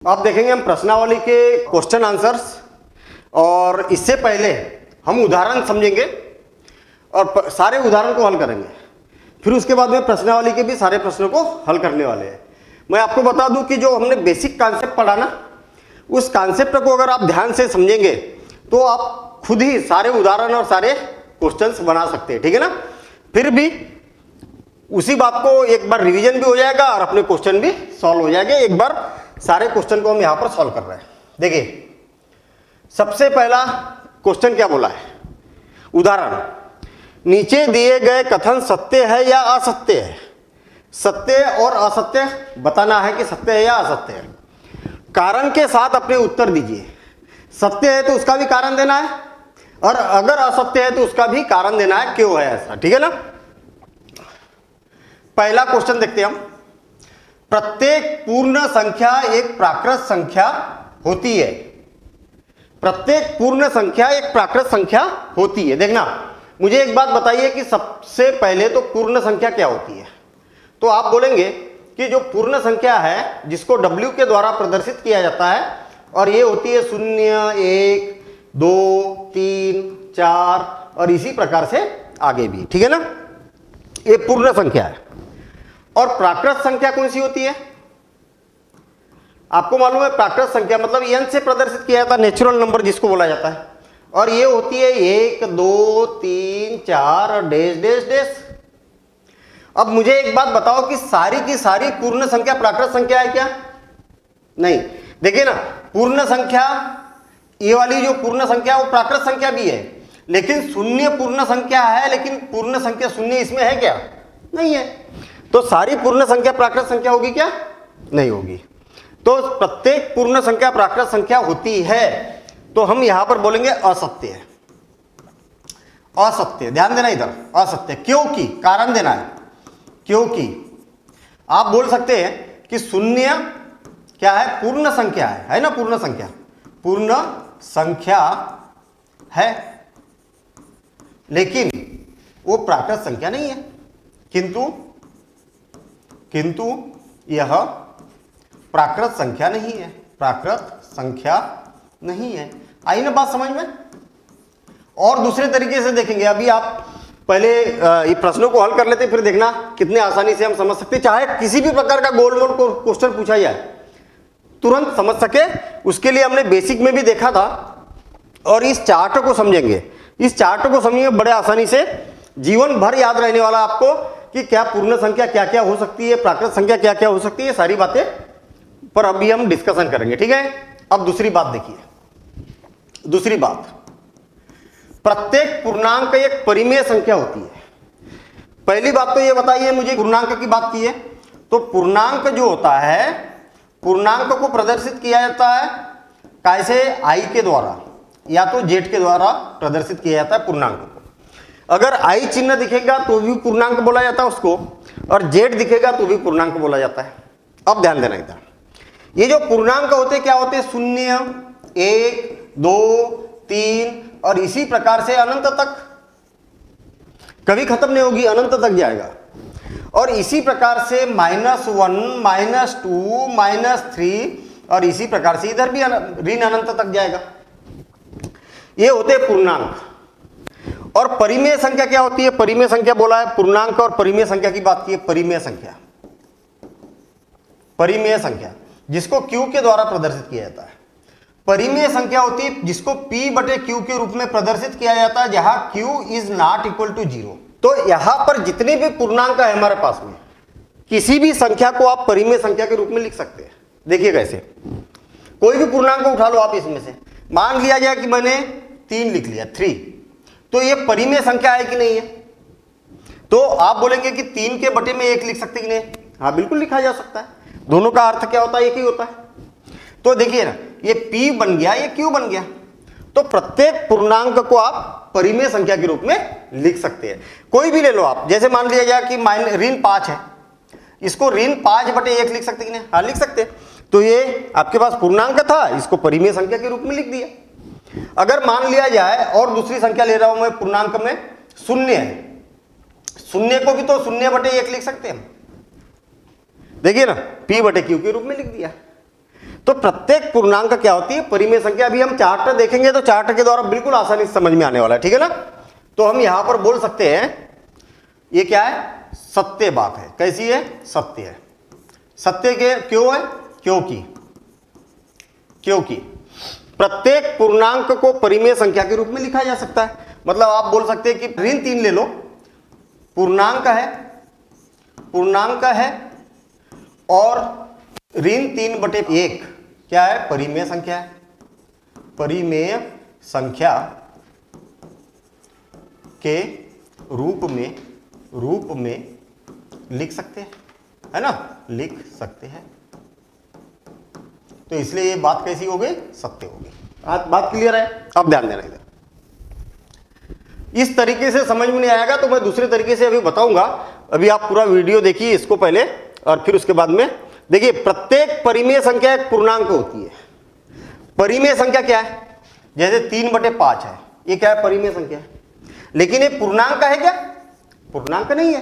आप देखेंगे हम प्रश्नावली के क्वेश्चन आंसर्स, और इससे पहले हम उदाहरण समझेंगे और सारे उदाहरण को हल करेंगे। फिर उसके बाद में प्रश्नावली के भी सारे प्रश्नों को हल करने वाले हैं। मैं आपको बता दूं कि जो हमने बेसिक कॉन्सेप्ट पढ़ा ना, उस कॉन्सेप्ट को अगर आप ध्यान से समझेंगे तो आप खुद ही सारे उदाहरण और सारे क्वेश्चंस बना सकते हैं, ठीक है ना। फिर भी उसी बात को एक बार रिवीजन भी हो जाएगा और अपने क्वेश्चन भी सॉल्व हो जाएंगे। एक बार सारे क्वेश्चन को हम यहां पर सॉल्व कर रहे हैं। देखिए सबसे पहला क्वेश्चन क्या बोला है, उदाहरण, नीचे दिए गए कथन सत्य है या असत्य है। सत्य और असत्य बताना है कि सत्य है या असत्य है। कारण के साथ अपने उत्तर दीजिए। सत्य है तो उसका भी कारण देना है, और अगर असत्य है तो उसका भी कारण देना है, क्यों है ऐसा, ठीक है ना। पहला क्वेश्चन देखते हैं हम। प्रत्येक पूर्ण संख्या एक प्राकृत संख्या होती है। प्रत्येक पूर्ण संख्या एक प्राकृत संख्या होती है। देखना, मुझे एक बात बताइए कि सबसे पहले तो पूर्ण संख्या क्या होती है। तो आप बोलेंगे कि जो पूर्ण संख्या है जिसको W के द्वारा प्रदर्शित किया जाता है, और ये होती है 0, 1, 2, 3, 4 और इसी प्रकार से आगे भी, ठीक है ना। ये पूर्ण संख्या है। और प्राकृत संख्या कौन सी होती है, आपको मालूम है। प्राकृत संख्या मतलब n से प्रदर्शित किया जाता है, नेचुरल नंबर जिसको बोला जाता है, और ये होती है 1, 2, 3, 4 और डैश डैश डैश। अब मुझे एक बात बताओ कि सारी की सारी पूर्ण संख्या प्राकृत संख्या है क्या? नहीं। देखिए ना, पूर्ण संख्या, ये वाली जो पूर्ण संख्या वो प्राकृत संख्या भी है, लेकिन शून्य पूर्ण संख्या है, लेकिन पूर्ण संख्या शून्य इसमें है क्या? नहीं है। तो सारी पूर्ण संख्या प्राकृत संख्या होगी क्या? नहीं होगी। तो प्रत्येक पूर्ण संख्या प्राकृत संख्या होती है, तो हम यहां पर बोलेंगे असत्य है। असत्य, ध्यान देना इधर, असत्य। क्योंकि, कारण देना है, क्योंकि आप बोल सकते हैं कि शून्य क्या है? पूर्ण संख्या है ना। पूर्ण संख्या, पूर्ण संख्या है, लेकिन वो प्राकृत संख्या नहीं है। किंतु यह प्राकृत संख्या नहीं है। प्राकृत संख्या नहीं है। आई ना बात समझ में? और दूसरे तरीके से देखेंगे। अभी आप पहले ये प्रश्नों को हल कर लेते, फिर देखना कितने आसानी से हम समझ सकते। चाहे किसी भी प्रकार का गोल मोल क्वेश्चन पूछा जाए, तुरंत समझ सके, उसके लिए हमने बेसिक में भी देखा था। और इस चार्ट को समझेंगे, इस चार्ट को समझेंगे, बड़े आसानी से जीवन भर याद रहने वाला आपको कि क्या पूर्ण संख्या क्या क्या हो सकती है, प्राकृत संख्या क्या क्या हो सकती है, सारी बातें पर अभी हम डिस्कशन करेंगे, ठीक है। अब दूसरी बात देखिए। दूसरी बात, प्रत्येक पूर्णांक एक परिमेय संख्या होती है। पहली बात तो ये बताइए मुझे, पूर्णांक की बात की है तो पूर्णांक जो होता है, पूर्णांक को प्रदर्शित किया जाता है कैसे? I के द्वारा या तो Z के द्वारा प्रदर्शित किया जाता है पूर्णांक को। अगर I चिन्ह दिखेगा तो भी पूर्णांक बोला जाता है उसको, और Z दिखेगा तो भी पूर्णांक बोला जाता है। अब ध्यान देना इधर, ये जो पूर्णांक होते क्या होते? 0, 1, 2, 3 और इसी प्रकार से अनंत तक, कभी खत्म नहीं होगी, अनंत तक जाएगा। और इसी प्रकार से -1, -2, -3 और इसी प्रकार से इधर भी ऋण अनंत तक जाएगा। ये होते पूर्णांक। और परिमेय संख्या क्या होती है? परिमेय संख्या बोला है, पूर्णांक और परिमेय संख्या की बात की है। परिमेय संख्या, परिमेय संख्या जिसको Q के द्वारा प्रदर्शित किया जाता है। परिमेय संख्या होती है जिसको P/Q के रूप में प्रदर्शित किया जाता है, जहां Q is not equal to 0। तो यहां पर जितनी भी पूर्णांक है हमारे पास में, किसी भी संख्या को आप परिमेय संख्या के रूप में लिख सकते हैं। देखिए कैसे, कोई भी पूर्णांक उठा लो आप इसमें से, मान लिया जाए कि मैंने 3 लिख लिया, 3, तो ये परिमेय संख्या है कि नहीं है? तो आप बोलेंगे कि 3 के बटे में 1 लिख सकते कि नहीं? हाँ बिल्कुल लिखा जा सकता है। दोनों का अर्थ क्या होता है? एक ही होता है। तो देखिए ना, ये P बन गया, ये Q बन गया। तो प्रत्येक पूर्णांक को आप परिमेय संख्या के रूप में लिख सकते हैं। कोई भी ले लो आप, जैसे मान लिया जाए कि ऋण 5 है, इसको ऋण 5/1 लिख सकते कि नहीं? हाँ लिख सकते। तो ये आपके पास पूर्णांक था, इसको परिमेय संख्या के रूप में लिख दिया। अगर मान लिया जाए और दूसरी संख्या ले रहा हूं मैं, पूर्णांक में 0 है, 0 को भी तो 0/1 लिख सकते हैं। देखिए ना, p बटे q के रूप में लिख दिया। तो प्रत्येक पूर्णांक क्या होती है? परिमेय संख्या। अभी हम चार्ट देखेंगे तो चार्ट के द्वारा बिल्कुल आसानी से समझ में आने वाला है, ठीक है ना। तो हम यहां पर बोल सकते हैं ये क्या है? सत्य बात है। कैसी है? सत्य है। सत्य के क्यों है? क्योंकि प्रत्येक पूर्णांक को परिमेय संख्या के रूप में लिखा जा सकता है। मतलब आप बोल सकते हैं कि ऋण 3 ले लो, पूर्णांक है और ऋण 3/1 क्या है? परिमेय संख्या है। परिमेय संख्या के रूप में लिख सकते हैं, है ना, लिख सकते हैं। तो इसलिए ये बात कैसी हो गई? सत्य हो गई। बात क्लियर है? अब ध्यान देना इधर। इस तरीके से समझ में नहीं आएगा तो मैं दूसरे तरीके से अभी बताऊंगा। अभी आप पूरा वीडियो देखिए इसको पहले, और फिर उसके बाद में देखिए। प्रत्येक परिमेय संख्या एक पूर्णांक होती है। परिमेय संख्या क्या है? जैसे 3/5 है, ये क्या है? परिमेय संख्या है। लेकिन ये पूर्णांक है क्या? पूर्णांक नहीं है।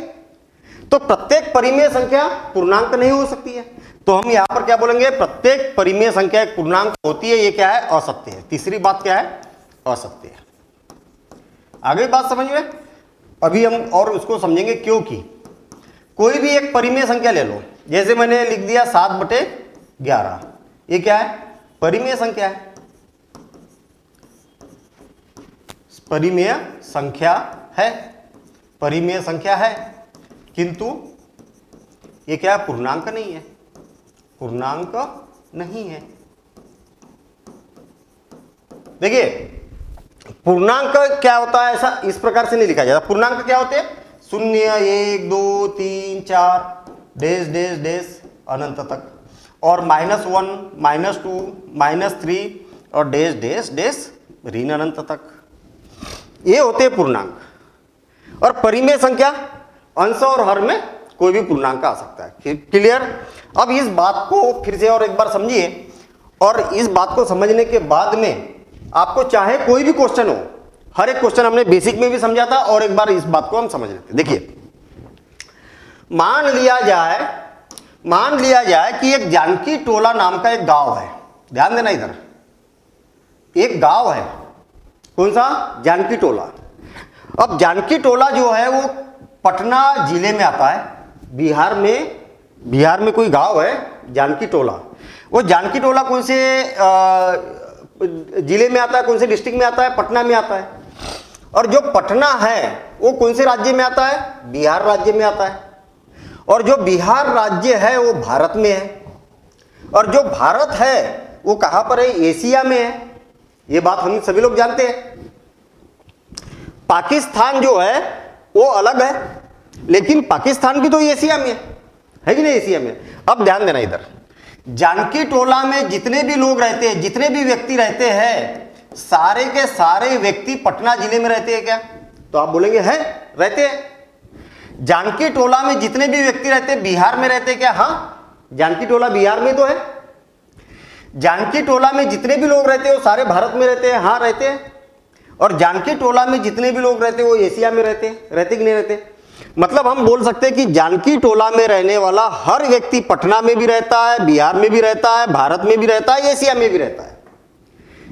तो प्रत्येक परिमेय संख्या पूर्णांक नहीं हो सकती है। तो हम यहां पर क्या बोलेंगे? प्रत्येक परिमेय संख्या एक पूर्णांक होती है। ये क्या है? असत्य है। तीसरी बात क्या है? असत्य है। आगे बात समझ में? अभी हम और उसको समझेंगे। क्योंकि कोई भी एक परिमेय संख्या ले लो, जैसे मैंने लिख दिया 7/11, ये क्या है? परिमेय संख्या है। परिमेय संख्या है, किंतु ये क्या है? पूर्णांक नहीं है। पूर्णांक नहीं है। देखिए, पूर्णांक क्या होता है? ऐसा इस प्रकार से नहीं लिखा जाता। पूर्णांक क्या होते हैं? 0, 1, 2, 3, 4 डैश डैश डैश अनंत तक, और -1, -2, -3 और डैश डैश डैश ऋण अनंत तक, ये होते हैं पूर्णांक। और परिमेय संख्या अंश और हर में कोई भी पूर्णांक आ सकता है। क्लियर? अब इस बात को फिर से और एक बार समझिए, और इस बात को समझने के बाद में आपको चाहे कोई भी क्वेश्चन हो, हर एक क्वेश्चन हमने बेसिक में भी समझा था, और एक बार इस बात को हम समझ लेते हैं। देखिए, मान लिया जाए कि एक जानकी टोला नाम का एक गांव है। ध्यान देना इधर, एक गांव है। कौन सा? जानकी टोला। अब जानकी टोला जो है वो पटना जिले में आता है। बिहार में कोई गांव है जानकी टोला। वो जानकी टोला कौन से जिले में आता है? कौन से डिस्ट्रिक्ट में आता है? पटना में आता है। और जो पटना है वो कौन से राज्य में आता है? बिहार राज्य में आता है। और जो बिहार राज्य है वो भारत में है। और जो भारत है वो कहां पर है? एशिया में है। ये बात हम सभी लोग जानते हैं। पाकिस्तान जो है वो अलग है, लेकिन पाकिस्तान भी तो एशिया में है कि नहीं? एशिया में। अब ध्यान देना इधर, जानकी टोला में जितने भी लोग रहते हैं, जितने भी व्यक्ति रहते हैं, सारे के सारे व्यक्ति पटना जिले में रहते हैं क्या? तो आप बोलेंगे है, रहते हैं। जानकी टोला में जितने भी व्यक्ति रहते हैं बिहार में रहते हैं क्या? हाँ, जानकी टोला बिहार में तो है। जानकी टोला में जितने भी लोग रहते हैं वो सारे भारत में रहते हैं। हाँ, रहते हैं। और जानकी टोला में जितने भी लोग रहते हैं वो एशिया में रहते हैं। रहते कि नहीं रहते? मतलब हम बोल सकते हैं कि जानकी टोला में रहने वाला हर व्यक्ति पटना में भी रहता है, बिहार में भी रहता है, भारत में भी रहता है, एशिया में भी रहता है।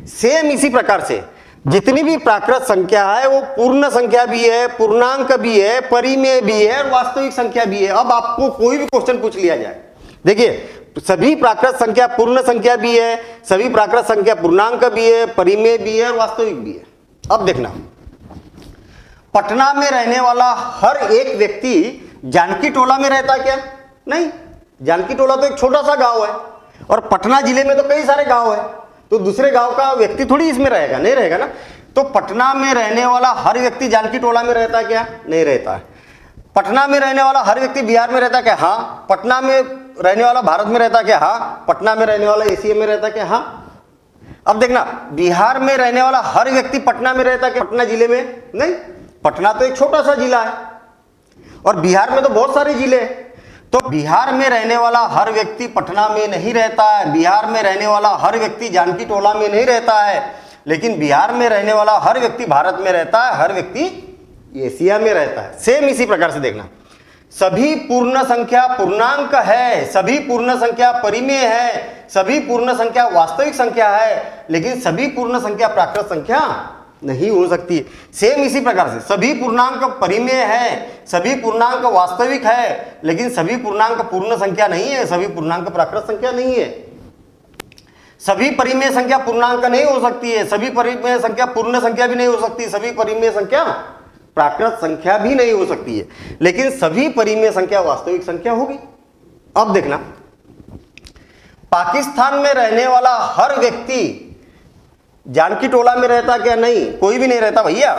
सेम इसी प्रकार से जितनी भी प्राकृत संख्या है वो पूर्ण संख्या भी है, पूर्णांक भी है, परिमेय भी है और वास्तविक संख्या भी है। अब आपको कोई भी क्वेश्चन पूछ लिया जाए, देखिए सभी प्राकृत संख्या पूर्ण संख्या भी है, सभी प्राकृत संख्या पूर्णांक भी है, परिमेय भी है और वास्तविक भी है। अब देखना, पटना में रहने वाला हर एक व्यक्ति जानकी टोला में रहता क्या? नहीं, जानकी टोला तो एक छोटा सा गांव है और पटना जिले में तो कई सारे गांव है, तो दूसरे गांव का व्यक्ति थोड़ी इसमें रहेगा, नहीं रहेगा ना। तो पटना में रहने वाला हर व्यक्ति जानकी टोला में रहता क्या? नहीं रहता है। पटना में रहने वाला हर व्यक्ति बिहार में रहता क्या? हाँ। पटना में रहने वाला भारत में रहता क्या? हाँ। पटना में रहने वाला एशिया में रहता क्या? हाँ। अब देखना, बिहार में रहने वाला हर व्यक्ति पटना में रहता क्या? पटना जिले में? नहीं, पटना तो एक छोटा सा जिला है और बिहार में तो बहुत सारे जिले हैं। तो बिहार में रहने वाला हर व्यक्ति पटना में नहीं रहता है, बिहार में रहने वाला हर व्यक्ति जानकी टोला में नहीं रहता है, लेकिन बिहार में रहने वाला हर व्यक्ति भारत में रहता है, हर व्यक्ति एशिया में रहता है। सेम इसी प्रकार से देखना, सभी पूर्ण संख्या पूर्णांक है, सभी पूर्ण संख्या परिमेय है, सभी पूर्ण संख्या वास्तविक संख्या है, लेकिन सभी पूर्ण संख्या प्राकृत संख्या नहीं हो सकती। सेम इसी प्रकार से सभी पूर्णांक परिमेय है, सभी पूर्णांक वास्तविक है, लेकिन सभी पूर्णांक पूर्ण संख्या नहीं है, सभी पूर्णांक प्राकृत संख्या नहीं है। सभी परिमेय संख्या पूर्णांक नहीं हो सकती है, सभी परिमेय संख्या पूर्ण संख्या भी नहीं हो सकती, सभी परिमेय संख्या प्राकृत संख्या भी नहीं हो सकती है, लेकिन सभी परिमेय संख्या वास्तविक संख्या होगी। अब देखना, पाकिस्तान में रहने वाला हर व्यक्ति जानकी टोला में रहता क्या? नहीं, कोई भी नहीं रहता भैया।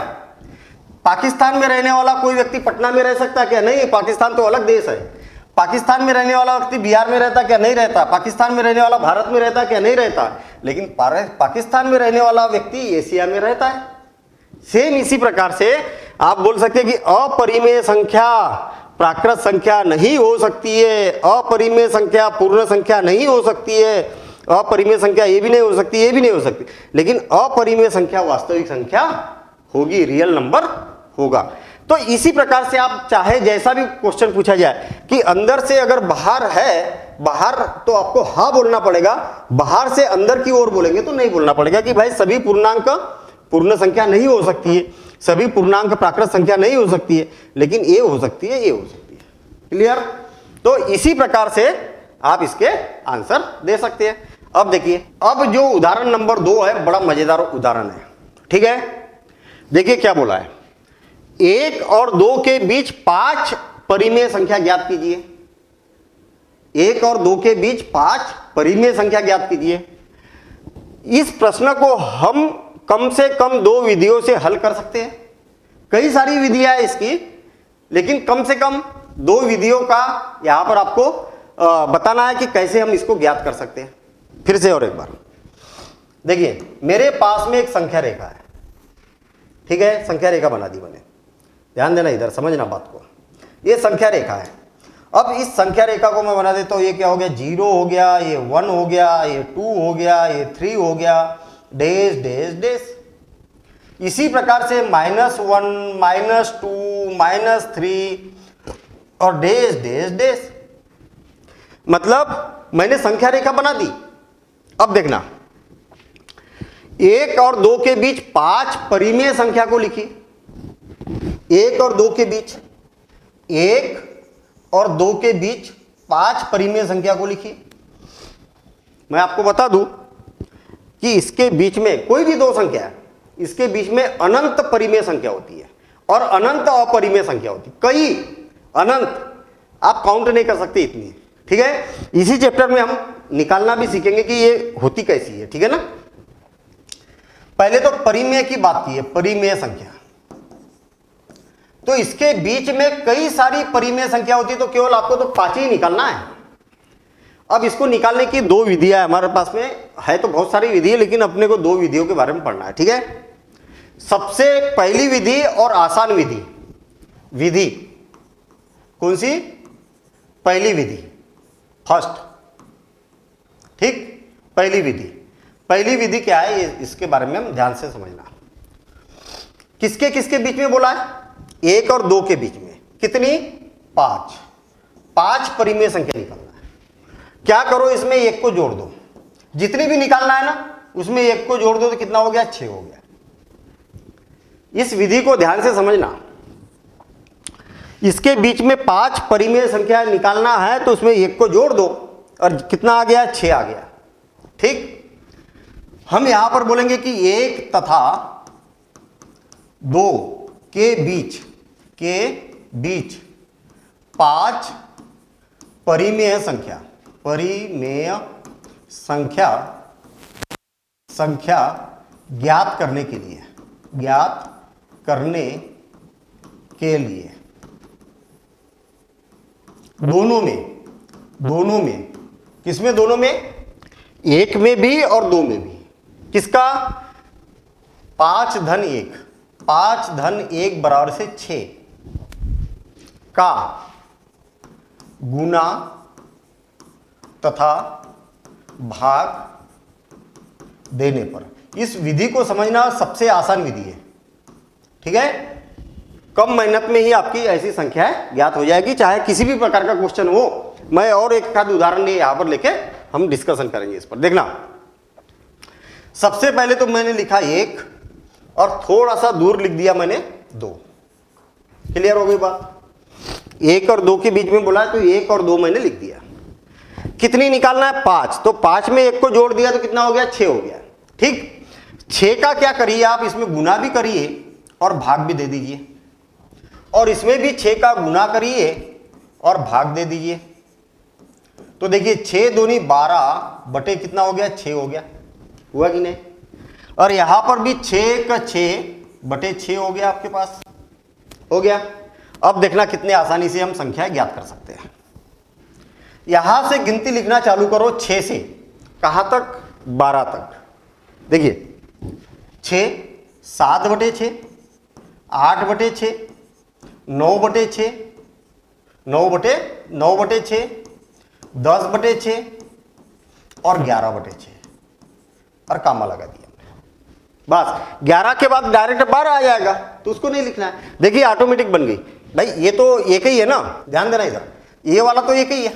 पाकिस्तान में रहने वाला कोई व्यक्ति पटना में रह सकता क्या? नहीं, पाकिस्तान तो अलग देश है। पाकिस्तान में रहने वाला व्यक्ति बिहार में रहता क्या? नहीं रहता। पाकिस्तान में रहने वाला भारत में रहता क्या? नहीं रहता। लेकिन पाकिस्तान में रहने वाला व्यक्ति एशिया में रहता है। सेम इसी प्रकार से आप बोल सकते हैं कि अपरिमेय संख्या प्राकृत संख्या नहीं हो सकती है, अपरिमेय संख्या पूर्ण संख्या नहीं हो सकती है, अपरिमेय संख्या ये भी नहीं हो सकती, ये भी नहीं हो सकती, लेकिन अपरिमेय संख्या वास्तविक संख्या होगी, रियल नंबर होगा। तो इसी प्रकार से आप चाहे जैसा भी क्वेश्चन पूछा जाए कि अंदर से अगर बाहर है, बाहर तो आपको हाँ बोलना पड़ेगा, बाहर से अंदर की ओर बोलेंगे तो नहीं बोलना पड़ेगा कि भाई सभी पूर्णांक पूर्ण संख्या नहीं हो सकती है, सभी पूर्णांक प्राकृत संख्या नहीं हो सकती है, लेकिन ये हो सकती है, ये हो सकती है। क्लियर? तो इसी प्रकार से आप इसके आंसर दे सकते हैं। अब देखिए, अब जो उदाहरण नंबर 2 है बड़ा मजेदार उदाहरण है। ठीक है, देखिए क्या बोला है, 1 और 2 के बीच 5 परिमेय संख्या ज्ञात कीजिए। 1 और 2 के बीच 5 परिमेय संख्या ज्ञात कीजिए। इस प्रश्न को हम कम से कम 2 विधियों से हल कर सकते हैं। कई सारी विधियां है इसकी, लेकिन कम से कम 2 विधियों का यहां पर आपको बताना है कि कैसे हम इसको ज्ञात कर सकते हैं। फिर से और एक बार देखिए, मेरे पास में एक संख्या रेखा है। ठीक है, संख्या रेखा बना दी मैंने, ध्यान देना, इधर समझना बात को। ये संख्या रेखा है। अब इस संख्या रेखा को मैं बना देता हूं, ये क्या हो गया, 0 हो गया, ये 1 हो गया, ये 2 हो गया, ये 3 हो गया, डैश डैश डैश। इसी प्रकार से -1, -2, -3 और डैश डैश डैश। मतलब मैंने संख्या रेखा बना दी। अब देखना, 1 और 2 के बीच 5 परिमेय संख्या को लिखी। 1 और 2 के बीच, 1 और 2 के बीच 5 परिमेय संख्या को लिखी। मैं आपको बता दूं कि इसके बीच में कोई भी 2 संख्या है, इसके बीच में अनंत परिमेय संख्या होती है और अनंत अपरिमेय संख्या होती है। कई अनंत, आप काउंट नहीं कर सकते इतनी। ठीक है, इसी चैप्टर में हम निकालना भी सीखेंगे कि ये होती कैसी है। ठीक है ना। पहले तो परिमेय की बात की है, परिमेय संख्या। तो इसके बीच में कई सारी परिमेय संख्या होती है, तो केवल आपको तो 5 ही निकालना है। अब इसको निकालने की 2 विधियां हमारे पास में है, तो बहुत सारी विधि है, लेकिन अपने को 2 विधियों के बारे में पढ़ना है। ठीक है, सबसे पहली विधि और आसान विधि, विधि कौन सी? पहली विधि, फर्स्ट। ठीक, पहली विधि। पहली विधि क्या है, ये इसके बारे में हम ध्यान से समझना। किसके किसके बीच में बोला है? 1 और 2 के बीच में। कितनी? 5। 5 परिमेय संख्या निकालना है। क्या करो, इसमें 1 को जोड़ दो। जितनी भी निकालना है ना, उसमें 1 को जोड़ दो तो कितना हो गया? 6 हो गया। इस विधि को ध्यान से समझना। इसके बीच में 5 परिमेय संख्या निकालना है, तो उसमें 1 को जोड़ दो और कितना आ गया? 6 आ गया। ठीक, हम यहां पर बोलेंगे कि 1 तथा 2 के बीच 5 परिमेय संख्या, परिमेय संख्या ज्ञात करने के लिए दोनों में किसमें? दोनों में, 1 में भी और 2 में भी। किसका? 5 धन 1, 5 धन 1 बराबर से 6 का गुना तथा भाग देने पर। इस विधि को समझना सबसे आसान विधि है। ठीक है, कम मेहनत में ही आपकी ऐसी संख्याएं ज्ञात हो जाएगी, चाहे किसी भी प्रकार का क्वेश्चन हो। मैं और एक आध उदाहरण यहाँ पर लेके हम डिस्कशन करेंगे इस पर। देखना, सबसे पहले तो मैंने लिखा 1 और थोड़ा सा दूर लिख दिया मैंने 2। क्लियर हो गई बात? 1 और 2 के बीच में बोला तो 1 और 2 मैंने लिख दिया। कितनी निकालना है? 5। तो 5 में 1 को जोड़ दिया तो कितना हो गया? 6 हो गया। ठीक, 6 का क्या करिए आप, इसमें गुना भी करिए और भाग भी दे दीजिए, और इसमें भी 6 का गुना करिए और भाग दे दीजिए। तो देखिए 6 दूनी 12 बटे कितना हो गया? 6 हो गया। हुआ कि नहीं? और यहां पर भी 6 का 6 बटे 6 हो गया, आपके पास हो गया। अब देखना कितने आसानी से हम संख्या ज्ञात कर सकते हैं। यहां से गिनती लिखना चालू करो 6 से, कहां तक? 12 तक। देखिए 6, 7 बटे 6, 8 बटे 6, 9 बटे 6, 9 बटे 6, 10 बटे 6 और 11 बटे 6, और कामा लगा दिया बस। 11 के बाद डायरेक्ट 12 आ जाएगा, तो उसको नहीं लिखना है। देखिए ऑटोमेटिक बन गई भाई, ये तो एक ही है ना, ध्यान देना इधर, ये वाला तो एक ही है।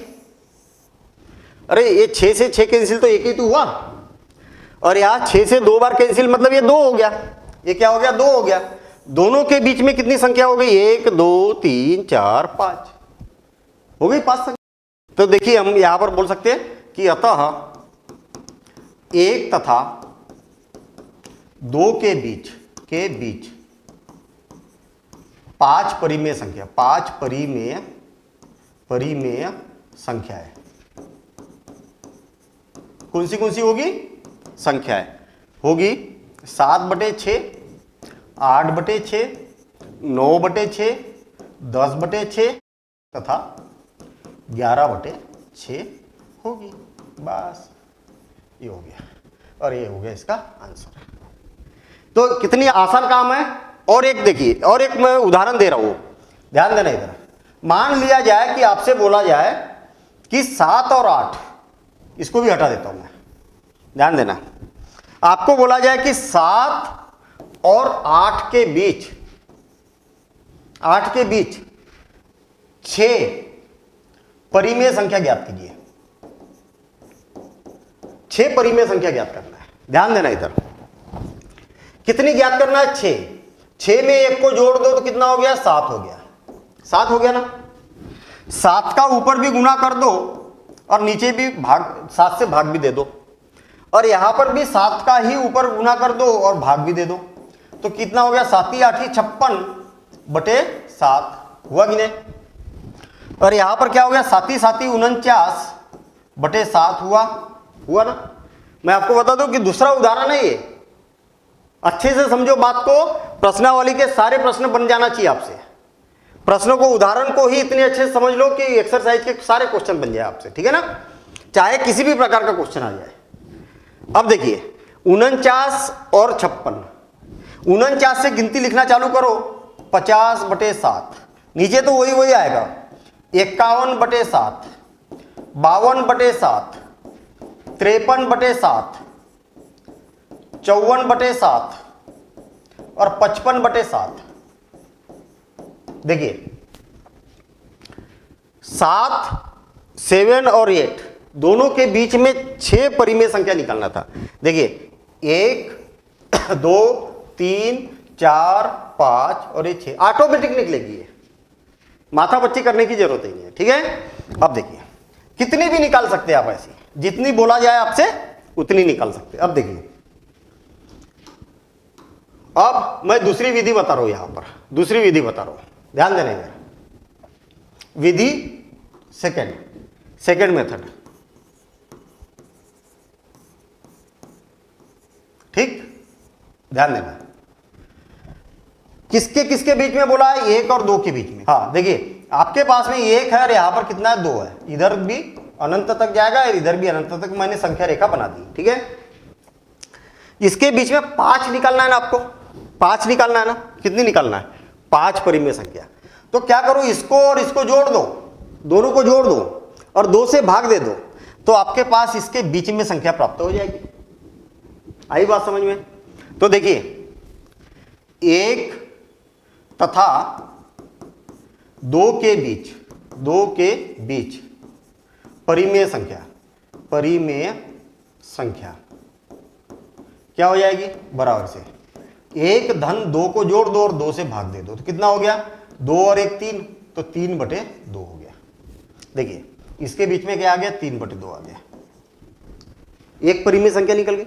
अरे ये 6 से 6 कैंसिल तो एक ही तो हुआ, और यहाँ 6 से 2 बार कैंसिल, मतलब ये 2 हो गया। ये क्या हो गया? 2 हो गया। दोनों के बीच में कितनी संख्या हो गई? 1 2 3 4 5 हो गई, 5 संख्या। तो देखिए हम यहां पर बोल सकते हैं कि अतः 1 तथा 2 के बीच 5 परिमेय संख्या, 5 परिमेय संख्या है। कौन सी होगी? संख्याएं होगी 7 बटे 6, 8 बटे 6, 9 बटे 6, 10 बटे 6 तथा 11 बटे 6 होगी। बस ये हो गया, और ये हो गया इसका आंसर। तो कितनी आसान काम है। और एक देखिए, और एक मैं उदाहरण दे रहा हूं, ध्यान देना इधर। मान लिया जाए कि आपसे बोला जाए कि 7 और 8, इसको भी हटा देता हूं मैं, ध्यान देना। आपको बोला जाए कि 7 और 8 के बीच 6 परिमेय संख्या ज्ञात कीजिए। 6 परिमेय संख्या ज्ञात करना है, ध्यान देना इधर। कितनी ज्ञात करना है? 6। 6 में 1 को जोड़ दो तो कितना हो गया? 7 हो गया। 7 हो गया ना। 7 का ऊपर भी गुना कर दो और नीचे भी 7 से भाग भी दे दो, और यहां पर भी 7 का ही ऊपर गुना कर दो और भाग भी दे दो। तो कितना हो गया? 7 × 8 = 56 बटे 7। हुआ कि नहीं? और यहां पर क्या हो गया? 7 × 7 = 49 बटे 7 हुआ ना। मैं आपको बता दूं कि दूसरा उदाहरण है ये, अच्छे से समझो बात को। प्रश्नावली के सारे प्रश्न बन जाना चाहिए आपसे। प्रश्नों को, उदाहरण को ही इतने अच्छे से समझ लो कि एक्सरसाइज के सारे क्वेश्चन बन जाए आपसे, ठीक है ना, चाहे किसी भी प्रकार का क्वेश्चन आ जाए। अब देखिए 49 और 56, 49 से गिनती लिखना चालू करो 50 बटे 7, नीचे तो वही आएगा। 51 बटे 7, 52 बटे 7, 53 बटे 7, 54 बटे 7 और 55 बटे 7। देखिए 7, 7 और 8 दोनों के बीच में 6 परिमेय संख्या निकालना था। देखिए 1 2 3 4 5 और ये 6 ऑटोमेटिक निकलेगी, माथा पच्ची करने की जरूरत ही नहीं है, ठीक है। अब देखिए कितनी भी निकाल सकते हैं आप, ऐसी जितनी बोला जाए आपसे उतनी निकाल सकते हैं। अब देखिए, अब मैं दूसरी विधि बता रहा हूं, यहां पर दूसरी विधि बता रहा हूं, ध्यान देना है। विधि सेकंड मेथड, ठीक, ध्यान देना। किसके किसके बीच में बोला है? 1 और 2 के बीच में। हाँ देखिए आपके पास में 1 है और यहां पर कितना है? 2 है। इधर भी अनंत तक जाएगा और इधर भी अनंत तक मैंने संख्या रेखा बना दी, ठीक है। इसके बीच में 5 निकालना है ना आपको, 5 निकालना है ना। कितनी निकालना है? 5 परिमेय संख्या। तो क्या करो, इसको और इसको जोड़ दो, दोनों को जोड़ दो और 2 से भाग दे दो, तो आपके पास इसके बीच में संख्या प्राप्त हो जाएगी। आई बात समझ में? तो देखिए 1 तथा दो के बीच परिमेय संख्या क्या हो जाएगी, बराबर से 1 धन 2 को जोड़ दो और 2 से भाग दे दो, तो कितना हो गया, 2 और 1 3, तो 3/2 हो गया। देखिए इसके बीच में क्या आ गया, 3/2 आ गया, एक परिमेय संख्या निकल गई।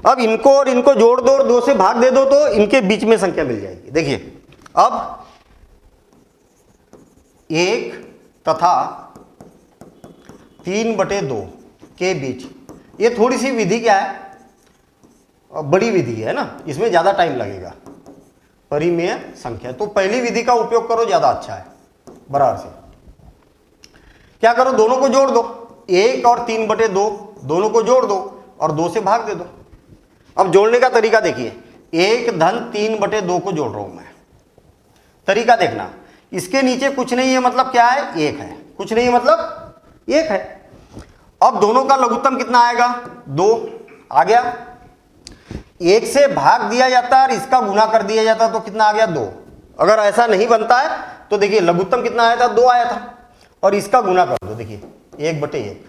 अब इनको और इनको जोड़ दो और 2 से भाग दे दो तो इनके बीच में संख्या मिल जाएगी। देखिए अब 1 तथा 3/2 के बीच, ये थोड़ी सी विधि क्या है, बड़ी विधि है ना, इसमें ज्यादा टाइम लगेगा, परिमेय संख्या, तो पहली विधि का उपयोग करो, ज्यादा अच्छा है। बराबर से क्या करो, दोनों को जोड़ दो, 1 और 3/2 दोनों को जोड़ दो और 2 से भाग दे दो। अब जोड़ने का तरीका देखिए, 1 धन 3/2 को जोड़ रहा हूं मैं, तरीका देखना, इसके नीचे कुछ नहीं है मतलब क्या है, 1 है, कुछ नहीं है मतलब 1 है। अब दोनों का लघुत्तम कितना आएगा, 2 आ गया, 1 से भाग दिया जाता है और इसका गुना कर दिया जाता है तो कितना आ गया, 2। अगर ऐसा नहीं बनता है तो देखिए लघुत्तम कितना आया था, 2 आया था, और इसका गुना कर दो, देखिए 1/1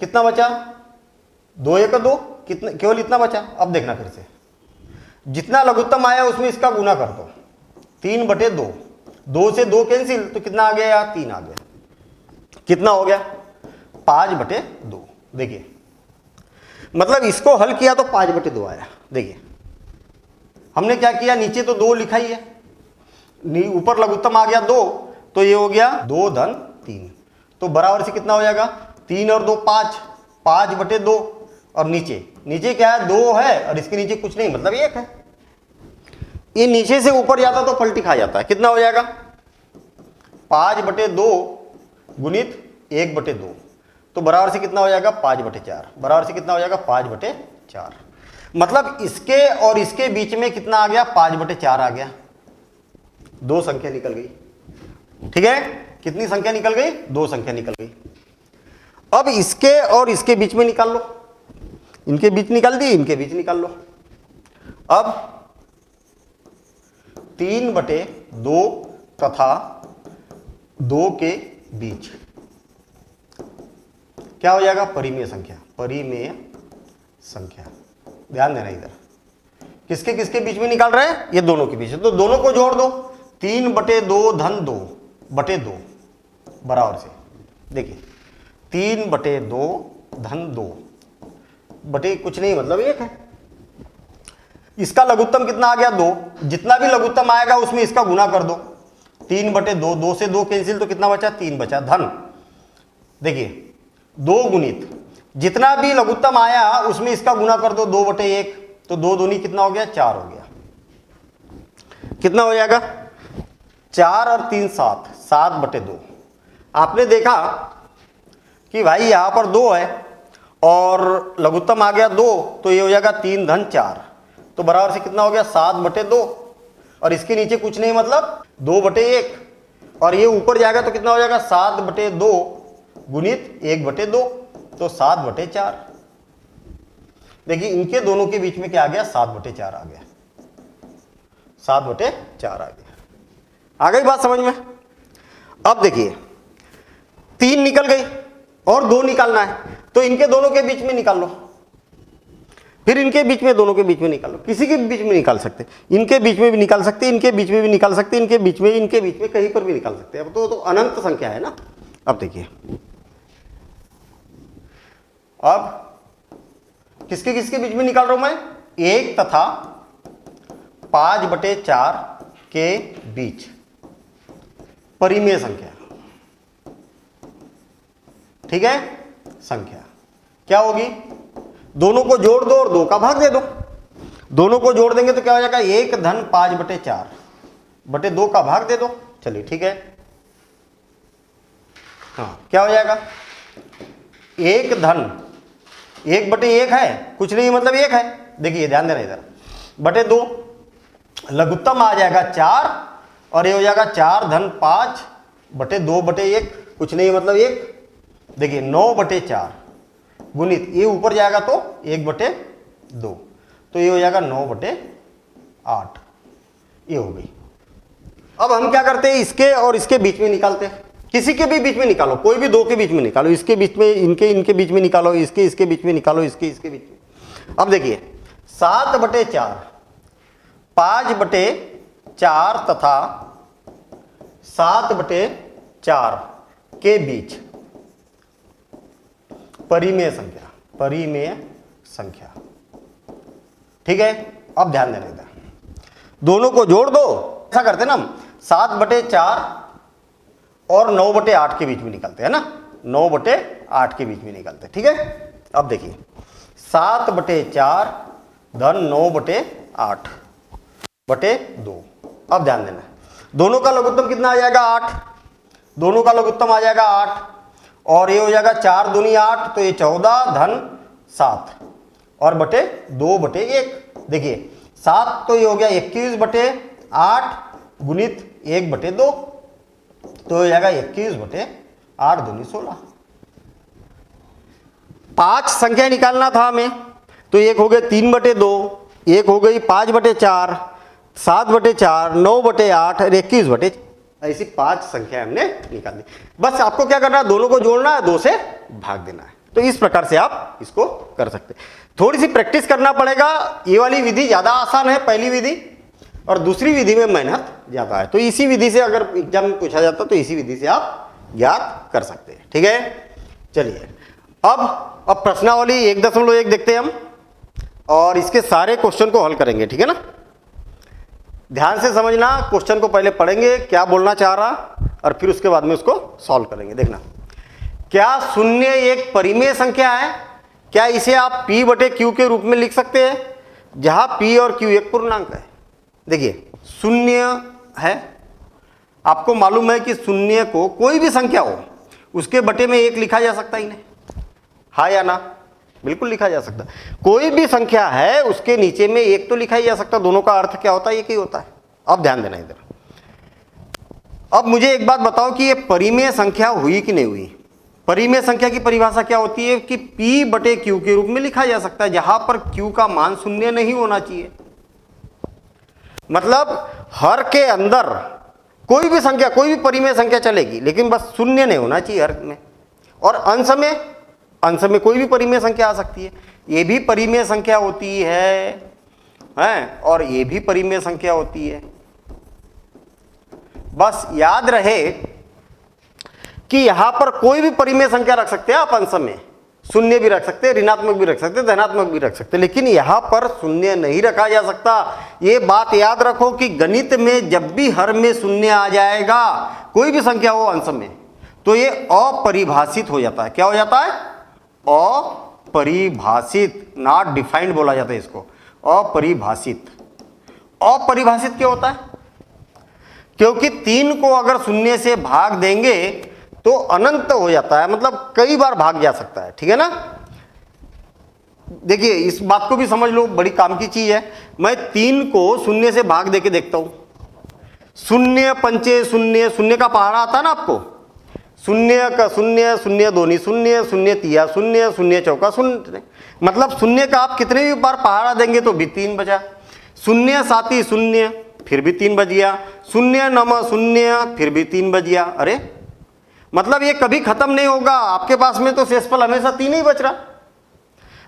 कितना बचा, 2 1 2, कितना, केवल इतना बचा। अब देखना फिर से, जितना लघुत्तम आया उसमें इसका गुना कर दो, 3/2, 2 से 2 कैंसिल, तो कितना आ गया, 3 आ गया, कितना हो गया, 5/2। देखिए मतलब इसको हल किया तो 5/2 आया। देखिए हमने क्या किया, नीचे तो 2 लिखा ही है, ऊपर लघुत्तम आ गया 2, तो ये हो गया 2 धन 3, तो बराबर से कितना हो जाएगा, 3 और 2 5, 5/2, और नीचे क्या है, 2 है और इसके नीचे कुछ नहीं मतलब 1 है। ये नीचे से ऊपर जाता तो पलटी खा जाता है, कितना हो जाएगा, 5/2 गुणित 1/2, तो बराबर से कितना हो जाएगा, 5/4, बराबर से कितना हो जाएगा, 5/4, मतलब इसके और इसके बीच में कितना आ गया, 5/4 आ गया, 2 संख्या निकल गई। ठीक है, कितनी संख्या निकल गई, 2 संख्या निकल गई। अब इसके और इसके बीच में निकाल लो, इनके बीच निकाल दी, इनके बीच निकाल लो। अब 3/2 तथा 2 के बीच क्या हो जाएगा, परिमेय संख्या। ध्यान देना, इधर किसके किसके बीच में निकाल रहे हैं, ये दोनों के बीच, तो दोनों को जोड़ दो, 3/2 धन 2/2 बराबर से, देखिए 3/2 धन 2 बटे कुछ नहीं मतलब 1 है। इसका लघुत्तम कितना आ गया, 2, जितना भी लघुत्तम आएगा उसमें इसका गुना कर दो, 3/2, 2 से 2 कैंसिल, तो कितना बचा, 3 बचा, धन, देखिए 2 गुणित जितना भी लघुत्तम आया उसमें इसका गुना कर दो, 2/1, तो 2 दूनी कितना हो गया, 4 हो गया, कितना हो जाएगा, 4 और 3 7, 7/2। आपने देखा कि भाई यहां पर 2 है और लघुत्तम आ गया 2, तो ये हो जाएगा 3 धन 4, तो बराबर से कितना हो गया, 7/2, और इसके नीचे कुछ नहीं मतलब 2/1, और ये ऊपर जाएगा तो कितना हो जाएगा, 7/2 गुणित 1/2, तो 7/4। देखिए इनके दोनों के बीच में क्या आ गया, 7/4 आ गया, 7/4 आ गया। आ गई बात समझ में। अब देखिए 3 निकल गई और 2 निकालना है, तो इनके दोनों के बीच में निकाल लो, फिर इनके बीच में, दोनों के बीच में निकाल लो, किसी के बीच में निकाल सकते, इनके बीच में भी निकाल सकते, इनके बीच में भी निकाल सकते, इनके बीच में कहीं पर भी निकाल सकते हैं। अब तो अनंत संख्या है ना। अब देखिए, अब किसके किसके बीच में निकाल रहा हूं मैं, 1 तथा 5/4 के बीच परिमेय संख्या। ठीक है, संख्या क्या होगी, दोनों को जोड़ दो और 2 का भाग दे दो, दोनों को जोड़ देंगे तो क्या हो जाएगा, 1 धन 5/4/2 का भाग दे दो। चलिए ठीक है, हाँ क्या हो जाएगा, 1 धन 1/1 है, कुछ नहीं मतलब 1 है, देखिए ध्यान देना इधर, /2 लघुत्तम आ जाएगा 4, और ये हो जाएगा 4 धन 5/2/1, कुछ नहीं मतलब 1, देखिए 9/4 गुणित ये ऊपर जाएगा तो 1/2, तो ये हो जाएगा 9/8, ये हो गई। अब हम क्या करते हैं, इसके और इसके बीच में निकालते हैं, किसी के भी बीच में निकालो, कोई भी दो के बीच में निकालो, इसके बीच में, इनके बीच में निकालो, इसके बीच में निकालो, इसके बीच में। अब देखिए 7/4, 5/4 तथा 7/4 के बीच परिमेय संख्या, ठीक है। अब ध्यान देना इधर, दोनों को जोड़ दो, ऐसा करते ना हम, 7/4 और 9/8 के बीच में निकलते हैं ना, 9/8 के बीच में निकलते हैं, ठीक है। अब देखिए 7/4 धन 9/8/2। अब ध्यान देना, दोनों का लघुत्तम कितना आ जाएगा, 8, दोनों का लघुत्तम आ जाएगा 8, और ये हो जाएगा 4 दूनी 8, तो ये 14 धन 7 और बटे 2/1। देखिए 7 तो ये हो गया 21/8 गुणित 1/2, तो हो जाएगा 21/8 दूनी 16। 5 संख्या निकालना था हमें, तो एक हो गए 3/2, एक हो गई 5/4, 7/4, 9/8 और 21/4, ऐसी 5 संख्या हमने निकाल दी। बस आपको क्या करना है, दोनों को जोड़ना है, 2 से भाग देना है। तो इस प्रकार से आप इसको कर सकते हैं। थोड़ी सी प्रैक्टिस करना पड़ेगा, ये वाली विधि ज्यादा आसान है, पहली विधि, और दूसरी विधि में मेहनत ज्यादा है। तो इसी विधि से अगर एग्जाम में पूछा जाता तो इसी विधि से आप ज्ञात कर सकते हैं, ठीक है। चलिए अब प्रश्नावली 1.1 देखते हैं हम, और इसके सारे क्वेश्चन को हल करेंगे, ठीक है ना। ध्यान से समझना, क्वेश्चन को पहले पढ़ेंगे क्या बोलना चाह रहा, और फिर उसके बाद में उसको सॉल्व करेंगे। देखना, क्या शून्य एक परिमेय संख्या है? क्या इसे आप p/q के रूप में लिख सकते हैं, जहां p और q एक पूर्णांक है। देखिए शून्य है, आपको मालूम है कि शून्य को कोई भी संख्या हो उसके बटे में 1 लिखा जा सकता ही नहीं, हाँ या ना? बिल्कुल लिखा जा सकता। कोई भी संख्या है उसके नीचे में 1 तो लिखा ही जा सकता, दोनों का अर्थ क्या होता है, एक ही होता है। अब ध्यान देना इधर। अब मुझे एक बात बताओ कि ये परिमेय संख्या हुई कि नहीं हुई। परिमेय संख्या की परिभाषा क्या होती है कि p/q के रूप में लिखा जा सकता है, जहां पर q का मान शून्य नहीं होना चाहिए। मतलब हर के अंदर कोई भी संख्या, कोई भी परिमेय संख्या चलेगी, लेकिन बस शून्य नहीं होना चाहिए हर में। और अंश में कोई भी परिमेय संख्या आ सकती है, ये भी परिमेय संख्या होती है, और ये भी परिमेय संख्या होती है। बस याद रहे कि यहां पर कोई भी परिमेय संख्या रख सकते हैं आप, अंश में शून्य भी रख सकते हैं, ऋणात्मक भी रख सकते हैं, धनात्मक भी रख सकते हैं, लेकिन यहां पर शून्य नहीं रखा जा सकता। ये बात याद रखो कि गणित में जब भी हर में शून्य आ जाएगा, कोई भी संख्या हो अंश में, तो ये अपरिभाषित हो जाता है। क्या हो जाता है? अपरिभाषित, नॉट डिफाइंड बोला जाता है इसको, अपरिभाषित। अपरिभाषित क्या होता है? क्योंकि 3 को अगर शून्य से भाग देंगे तो अनंत हो जाता है, मतलब कई बार भाग जा सकता है, ठीक है ना। देखिए इस बात को भी समझ लो, बड़ी काम की चीज है। मैं 3 को शून्य से भाग देके देखता हूं, 0 पंचे शून्य, शून्य का पहाड़ा आता है ना आपको, 0 का 0, 0 दूनी 0, 0 तिया 0, 0 चौका 0, मतलब शून्य का आप कितने भी बार पहाड़ा देंगे तो भी 3 बचा। 0 साती 0, फिर भी 3 बज गया, 0 नम 0, फिर भी 3 बज गया। अरे मतलब ये कभी खत्म नहीं होगा, आपके पास में तो शेषफल हमेशा 3 ही बच रहा।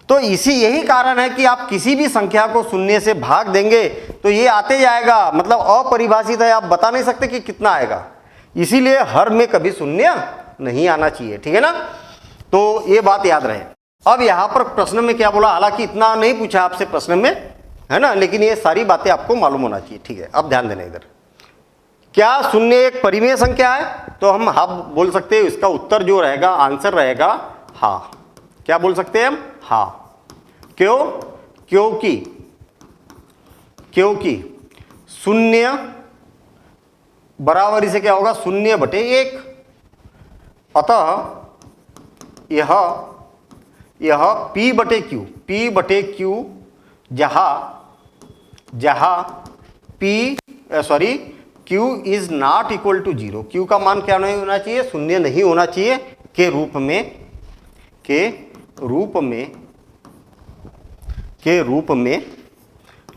तो यही कारण है कि आप किसी भी संख्या को शून्य से भाग देंगे तो ये आते जाएगा, मतलब अपरिभाषित है, आप बता नहीं सकते कि कितना आएगा। इसीलिए हर में कभी शून्य नहीं आना चाहिए, ठीक है ना। तो ये बात याद रहे। अब यहां पर प्रश्न में क्या बोला, हालांकि इतना नहीं पूछा आपसे प्रश्न में, है ना, लेकिन ये सारी बातें आपको मालूम होना चाहिए, ठीक है। अब ध्यान देना इधर, क्या शून्य एक परिमेय संख्या है? तो हम हाँ बोल सकते हैं, इसका उत्तर जो रहेगा, आंसर रहेगा हाँ। क्या बोल सकते हैं हम? हाँ। क्यों? क्योंकि शून्य बराबरी से क्या होगा, 0/1। अतः यह p/q जहां q is not equal to 0, q का मान क्या नहीं होना चाहिए, शून्य नहीं होना चाहिए, के रूप में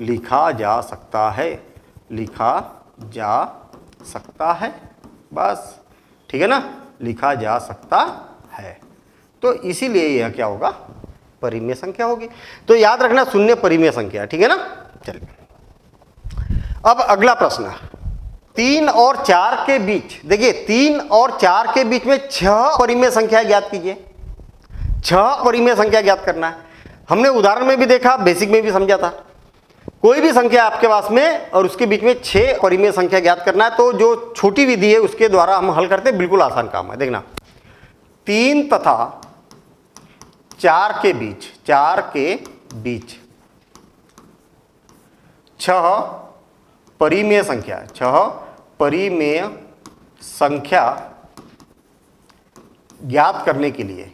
लिखा जा सकता है, लिखा जा सकता है, बस, ठीक है ना, लिखा जा सकता है। तो इसीलिए यह क्या होगा, परिमेय संख्या होगी। तो याद रखना शून्य परिमेय संख्या, ठीक है ना। चलिए अब अगला प्रश्न, 3 और 4 के बीच, देखिए 3 और 4 के बीच में 6 परिमेय संख्या ज्ञात कीजिए। 6 परिमेय संख्या ज्ञात करना है। हमने उदाहरण में भी देखा, बेसिक में भी समझा था। कोई भी संख्या आपके पास में और उसके बीच में 6 परिमेय संख्या ज्ञात करना है, तो जो छोटी विधि है उसके द्वारा हम हल करते हैं, बिल्कुल आसान काम है। देखना 3 तथा 4 के बीच 6 परिमेय संख्या, 6 परिमेय संख्या ज्ञात करने के लिए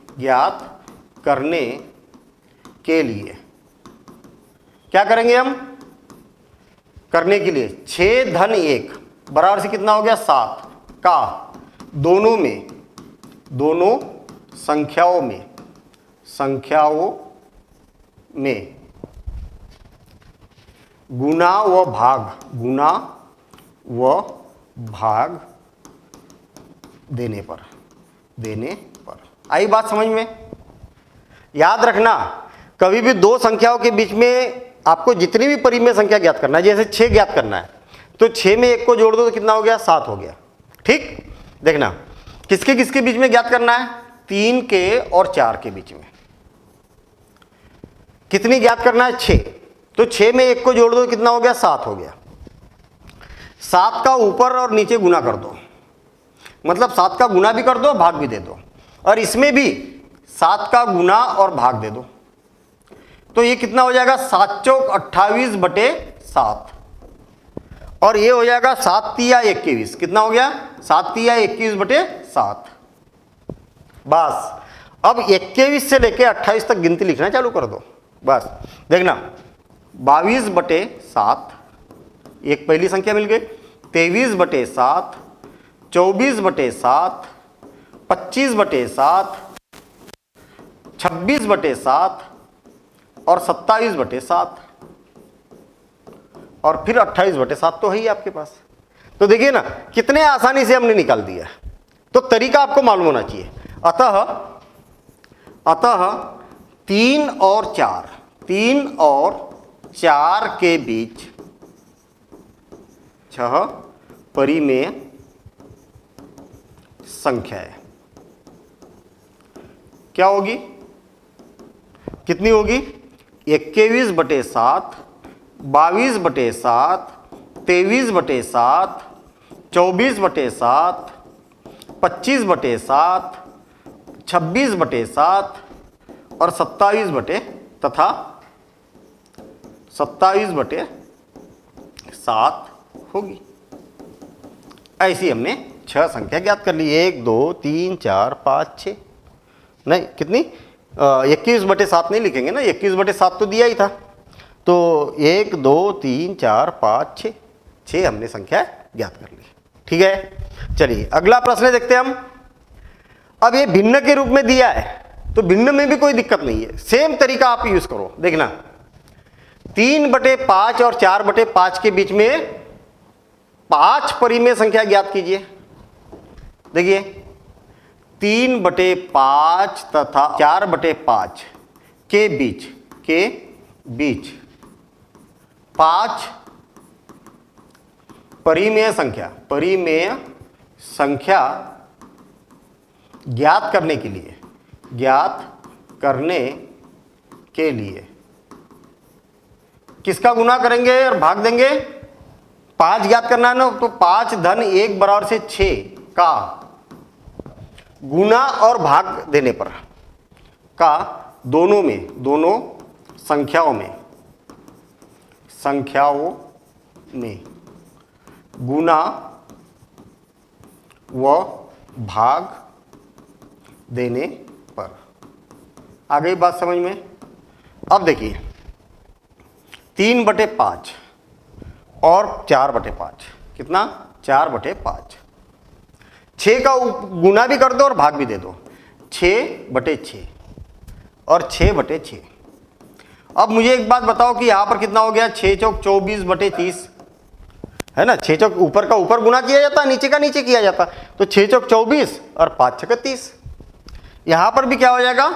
क्या करेंगे हम, करने के लिए 6 धन 1 बराबर से कितना हो गया 7 का दोनों संख्याओं में गुना व भाग देने पर आई बात समझ में। याद रखना कभी भी दो संख्याओं के बीच में आपको जितनी भी परिमेय संख्या ज्ञात करना है, जैसे 6 ज्ञात करना है, तो 6 में 1 को जोड़ दो तो कितना हो गया 7 हो गया। ठीक, देखना किसके किसके बीच में ज्ञात करना है, 3 के और 4 के बीच में। कितनी ज्ञात करना है 6, तो 6 में 1 को जोड़ दो कितना हो गया 7 हो गया। 7 का ऊपर और नीचे गुना कर दो, मतलब 7 का गुना भी कर दो भाग भी दे दो, और इसमें भी 7 का गुना और भाग दे दो, तो ये कितना हो जाएगा 7 चौक 28/7, और ये हो जाएगा 7 तिया 21, कितना हो गया 7 तिया 21/7। बस अब 21 से लेके 28 तक गिनती लिखना चालू कर दो। बस देखना 22/7 एक पहली संख्या मिल गई, 23/7, 24/7, 25/7, 26/7 और 27/7 और फिर 28/7 तो है ही आपके पास। तो देखिए ना कितने आसानी से हमने निकाल दिया। तो तरीका आपको मालूम होना चाहिए। अतः 3 और 4 के बीच 6 परिमेय संख्या है। क्या होगी, कितनी होगी 21/7, 22/7, 23/7, 24/7, 25/7, 26/7 और 27/7 होगी। ऐसी हमने 6 संख्या ज्ञात कर ली। 1 2 3 4 5 6, नहीं कितनी 21/7 नहीं लिखेंगे ना, 21/7 तो दिया ही था। तो 1 2 3 4 5 6, 6 हमने संख्या ज्ञात कर ली। ठीक है, चलिए अगला प्रश्न देखते हैं हम। अब ये भिन्न के रूप में दिया है, तो भिन्न में भी कोई दिक्कत नहीं है, सेम तरीका आप यूज करो। देखना 3/5 और 4/5 के बीच में 5 परिमेय संख्या ज्ञात कीजिए। देखिए 3/5 तथा 4/5 के बीच 5 परिमेय संख्या ज्ञात करने के लिए किसका गुना करेंगे और भाग देंगे। 5 ज्ञात करना है ना, तो 5 धन 1 बराबर से 6 का गुना और भाग देने पर का दोनों संख्याओं में गुना व भाग देने पर। आ गई बात समझ में। अब देखिए 3/5 और 4/5 कितना 4/5, 6 का गुना भी कर दो और भाग भी दे दो, 6/6 और 6/6। अब मुझे एक बात बताओ कि यहां पर कितना हो गया 6 चौक 24/30, है ना। 6 चौक ऊपर का ऊपर गुना किया जाता है, नीचे का नीचे किया जाता है। तो 6 चौक 24 और 5 छक्के 30। यहां पर भी क्या हो जाएगा,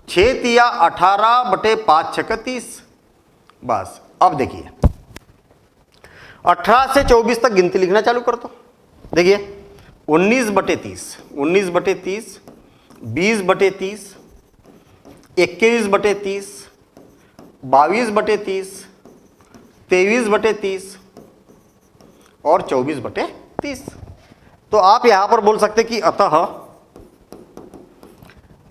6 तिया 18 बटे 5 छक्के 30। बस अब देखिए 18 से 24 तक गिनती लिखना चालू कर दो। देखिए 19 बटे 30, 19 बटे 30, 20 बटे 30, 21 बटे 30, 22 बटे 30, 23 बटे 30 और 24 बटे 30। तो आप यहां पर बोल सकते कि अतः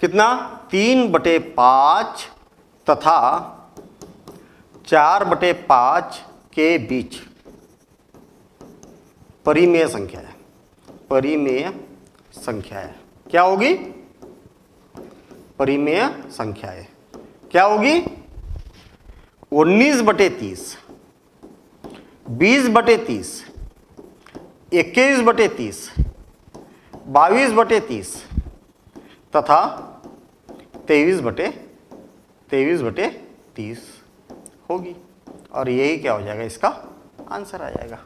कितना 3 बटे 5 तथा 4 बटे 5 के बीच परिमेय संख्या है। परिमेय संख्या है, क्या होगी, परिमेय संख्या है, क्या होगी 19 बटे 30, 20 बटे 30, 21 बटे 30, 22 बटे 30 तथा 23 बटे 30 होगी। और यही क्या हो जाएगा, इसका आंसर आ जाएगा।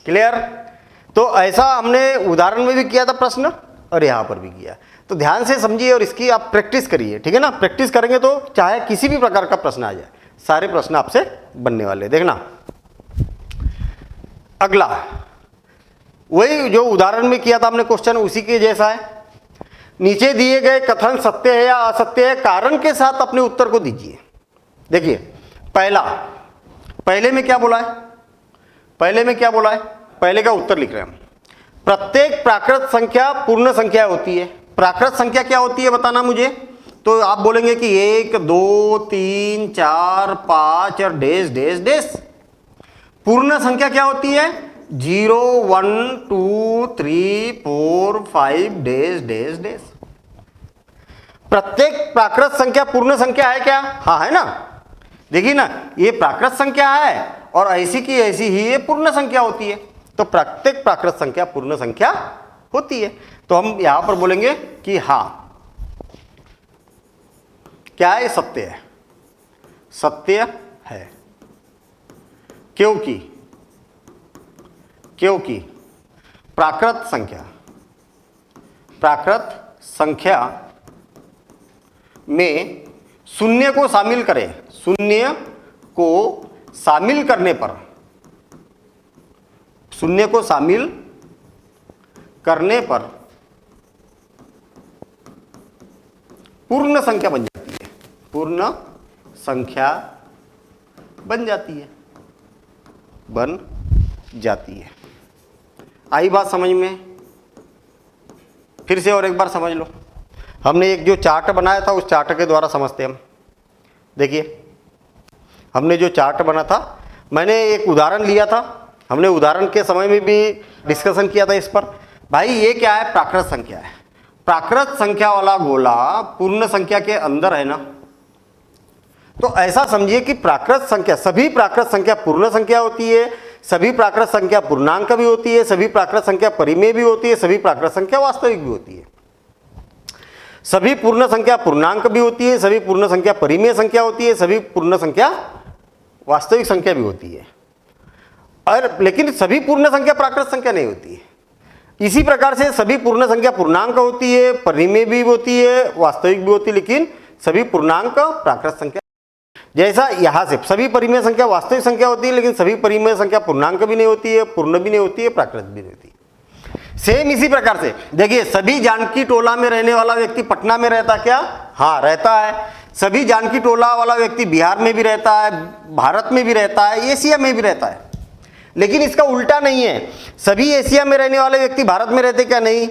क्लियर। तो ऐसा हमने उदाहरण में भी किया था प्रश्न और यहां पर भी किया। तो ध्यान से समझिए और इसकी आप प्रैक्टिस करिए, ठीक है ना। प्रैक्टिस करेंगे तो चाहे किसी भी प्रकार का प्रश्न आ जाए, सारे प्रश्न आपसे बनने वाले। देखना अगला, वही जो उदाहरण में किया था हमने क्वेश्चन, उसी के जैसा है। नीचे दिए गए कथन सत्य है या असत्य है, कारण के साथ अपने उत्तर को दीजिए। देखिए पहले में क्या बोला है, पहले का उत्तर लिख रहे हैं हम। प्रत्येक प्राकृत संख्या पूर्ण संख्या होती है। प्राकृत संख्या क्या होती है बताना मुझे। तो आप बोलेंगे कि 1 2 3 4 5 और डेश डेश डेश। पूर्ण संख्या क्या होती है, 0 1 2 3 4 5 डेश डेश डेश। प्रत्येक प्राकृत संख्या पूर्ण संख्या है क्या, हाँ है ना। देखिए ना, ये प्राकृत संख्या है और ऐसी की ऐसी ही ये पूर्ण संख्या होती है। तो प्रत्येक प्राकृत संख्या पूर्ण संख्या होती है। तो हम यहां पर बोलेंगे कि हाँ क्या है, सत्य है, सत्य है। क्योंकि प्राकृत संख्या में शून्य को शामिल करें, शून्य को शामिल करने पर, शून्य को शामिल करने पर पूर्ण संख्या बन जाती है, पूर्ण संख्या बन जाती है। आई बात समझ में। फिर से और एक बार समझ लो। हमने एक जो चार्ट बनाया था, उस चार्ट के द्वारा समझते हम। देखिए हमने जो चार्ट बना था, मैंने एक उदाहरण लिया था, हमने उदाहरण के समय में भी डिस्कशन किया था इस पर। भाई ये क्या है, प्राकृत संख्या है। प्राकृत संख्या वाला गोला पूर्ण संख्या के अंदर है ना। तो ऐसा समझिए कि प्राकृत संख्या, सभी प्राकृत संख्या पूर्ण संख्या होती है, सभी प्राकृत संख्या पूर्णांक भी होती है, सभी प्राकृत संख्या परिमेय भी होती है, सभी प्राकृत संख्या वास्तविक भी होती है। सभी पूर्ण संख्या पूर्णांक भी होती है, सभी पूर्ण संख्या परिमेय संख्या होती है, सभी पूर्ण संख्या वास्तविक संख्या भी होती है। और लेकिन सभी पूर्ण संख्या प्राकृत संख्या नहीं होती है। इसी प्रकार से सभी पूर्ण संख्या पूर्णांक होती है, परिमेय भी होती है, वास्तविक भी होती है, लेकिन सभी पूर्णांक प्राकृत संख्या। जैसा यहां से सभी परिमेय संख्या वास्तविक संख्या होती है, लेकिन सभी परिमेय संख्या पूर्णांक भी नहीं होती है, पूर्ण भी नहीं होती है, प्राकृत भी नहीं होती है। सेम इसी प्रकार से देखिए, सभी जानकी टोला में रहने वाला व्यक्ति पटना में रहता क्या, हाँ रहता है। सभी जानकी टोला वाला व्यक्ति बिहार में भी रहता है, भारत में भी रहता है, एशिया में भी रहता है। लेकिन इसका उल्टा नहीं है, सभी एशिया में रहने वाले व्यक्ति भारत में रहते क्या नहीं,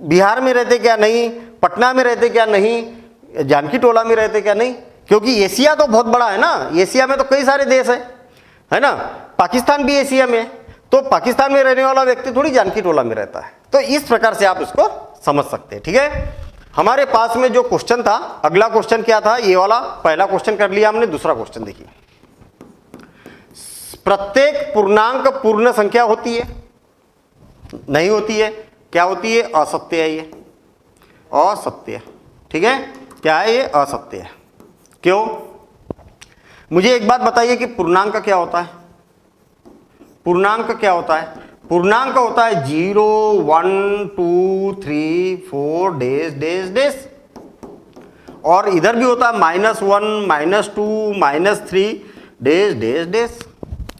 बिहार में रहते क्या नहीं, पटना में रहते क्या नहीं, जानकी टोला में रहते क्या नहीं। क्योंकि एशिया तो बहुत बड़ा है ना, एशिया में तो कई सारे देश है ना। पाकिस्तान भी एशिया में है, तो पाकिस्तान में रहने वाला व्यक्ति थोड़ी जानकी टोला में रहता है। तो इस प्रकार से आप इसको समझ सकते हैं, ठीक है। हमारे पास में जो क्वेश्चन था, अगला क्वेश्चन क्या था, ये वाला पहला क्वेश्चन कर लिया हमने। दूसरा क्वेश्चन देखिए, प्रत्येक पूर्णांक पूर्ण संख्या होती है, नहीं होती है, क्या होती है, असत्य है। ये असत्य, ठीक है, क्या है ये, असत्य है। क्यों, मुझे एक बात बताइए कि पूर्णांक क्या होता है। पूर्णांक क्या होता है? पूर्णांक होता है 0 1 2 3 4 डेज डेज डेज, और इधर भी होता है -1 -2 -3 डेज डेज डेज।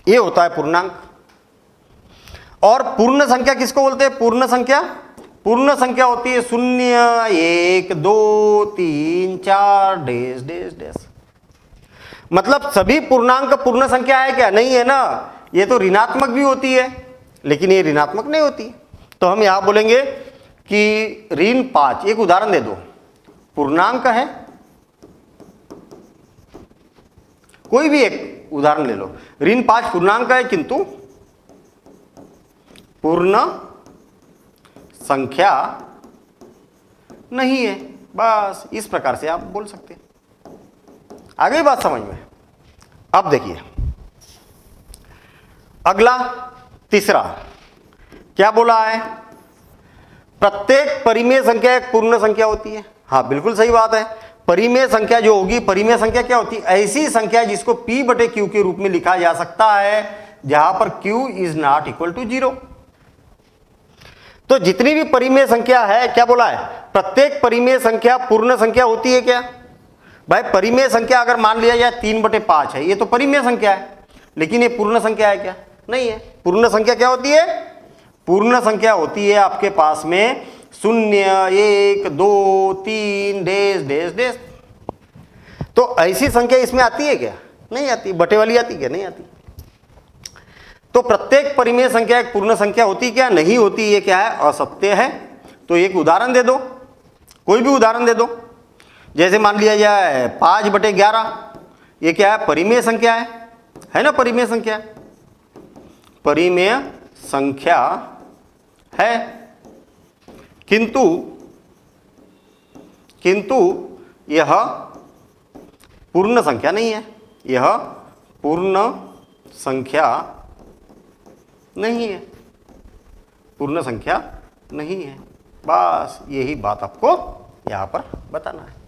ये होता है पूर्णांक। और पूर्ण संख्या किसको बोलते हैं? पूर्ण संख्या, पूर्ण संख्या होती है 0 1 2 3 4 डेज डेज डेज। मतलब सभी पूर्णांक पूर्ण संख्या है क्या? नहीं है ना, ये तो ऋणात्मक भी होती है, लेकिन ये ऋणात्मक नहीं होती। तो हम यहां बोलेंगे कि ऋण 5, एक उदाहरण दे दो, पूर्णांक है, कोई भी एक उदाहरण ले लो, ऋण 5 पूर्णांक है किंतु पूर्ण संख्या नहीं है। बस इस प्रकार से आप बोल सकते हैं। आ गई बात समझ में? अब देखिए अगला, तीसरा क्या बोला है? प्रत्येक परिमेय संख्या एक पूर्ण संख्या होती है। हाँ बिल्कुल सही बात है। परिमेय संख्या जो होगी, परिमेय संख्या क्या होती है? ऐसी संख्या जिसको P बटे Q के रूप में लिखा जा सकता है जहां पर Q is not equal to 0। तो जितनी भी परिमेय संख्या है, क्या बोला है? प्रत्येक परिमेय संख्या पूर्ण संख्या होती है क्या? भाई परिमेय संख्या अगर मान लिया जाए 3/5 है, ये तो परिमेय संख्या है, लेकिन ये पूर्ण संख्या है क्या? नहीं है। पूर्ण संख्या क्या होती है? पूर्ण संख्या होती है आपके पास में 0 1 2 3 डेज डेज डेज। तो ऐसी संख्या इसमें आती है क्या? नहीं आती। बटे वाली आती क्या? नहीं आती। तो प्रत्येक परिमेय संख्या एक पूर्ण संख्या होती क्या? नहीं होती। ये क्या है? असत्य है। तो एक उदाहरण दे दो, कोई भी उदाहरण दे दो। जैसे मान लिया जाए 5/11, ये क्या है? परिमेय संख्या है ना? परिमेय संख्या, परिमेय संख्या है, किंतु यह पूर्ण संख्या नहीं है। यह पूर्ण संख्या नहीं है, पूर्ण संख्या नहीं है। बस यही बात आपको यहां पर बताना है।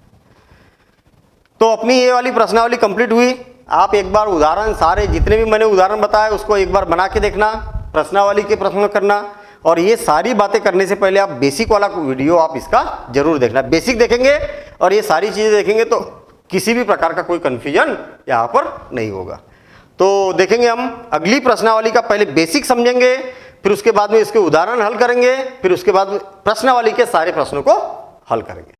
तो अपनी ये वाली प्रश्नावली कंप्लीट हुई। आप एक बार उदाहरण, सारे जितने भी मैंने उदाहरण बताए उसको एक बार बना के देखना, प्रश्नावली के प्रश्न करना। और ये सारी बातें करने से पहले आप बेसिक वाला वीडियो आप इसका जरूर देखना। बेसिक देखेंगे और ये सारी चीजें देखेंगे तो किसी भी प्रकार का कोई कंफ्यूजन यहाँ पर नहीं होगा। तो देखेंगे हम अगली प्रश्नावली का, पहले बेसिक समझेंगे, फिर उसके बाद में इसके उदाहरण हल करेंगे, फिर उसके बाद प्रश्नावली के सारे प्रश्नों को हल करेंगे।